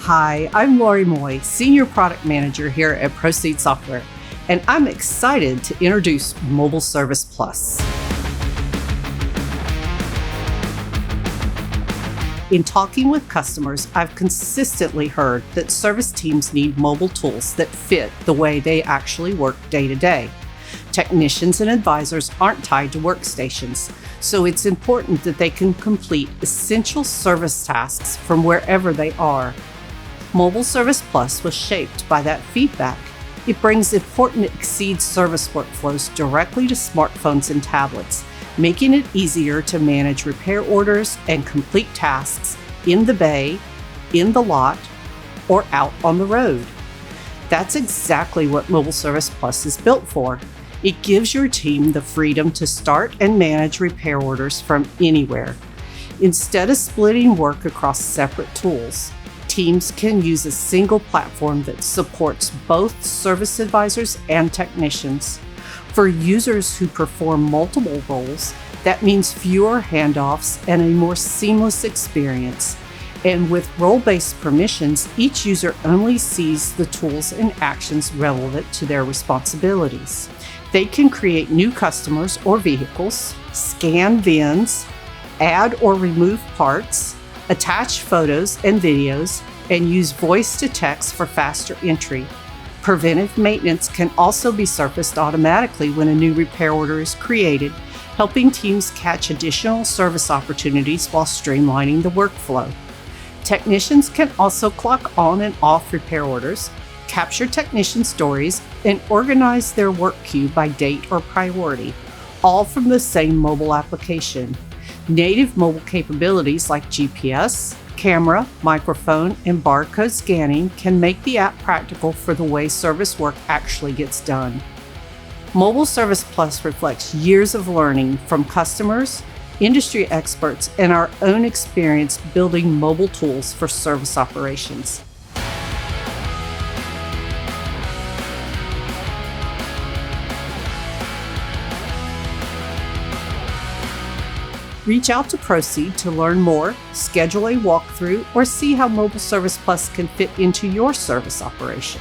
Hi, I'm Laurie Moye, Senior Product Manager here at Procede Software, and I'm excited to introduce Mobile Service Plus. In talking with customers, I've consistently heard that service teams need mobile tools that fit the way they actually work day to day. Technicians and advisors aren't tied to workstations, so it's important that they can complete essential service tasks from wherever they are. Mobile Service Plus was shaped by that feedback. It brings important Excede service workflows directly to smartphones and tablets, making it easier to manage repair orders and complete tasks in the bay, in the lot, or out on the road. That's exactly what Mobile Service Plus is built for. It gives your team the freedom to start and manage repair orders from anywhere. Instead of splitting work across separate tools, teams can use a single platform that supports both service advisors and technicians. For users who perform multiple roles, that means fewer handoffs and a more seamless experience. And with role-based permissions, each user only sees the tools and actions relevant to their responsibilities. They can create new customers or vehicles, scan VINs, add or remove parts, attach photos and videos, and use voice to text for faster entry. Preventive maintenance can also be surfaced automatically when a new repair order is created, helping teams catch additional service opportunities while streamlining the workflow. Technicians can also clock on and off repair orders, capture technician stories, and organize their work queue by date or priority, all from the same mobile application. Native mobile capabilities like GPS, camera, microphone, and barcode scanning can make the app practical for the way service work actually gets done. Mobile Service Plus reflects years of learning from customers, industry experts, and our own experience building mobile tools for service operations. Reach out to Procede to learn more, schedule a walkthrough, or see how Mobile Service Plus can fit into your service operation.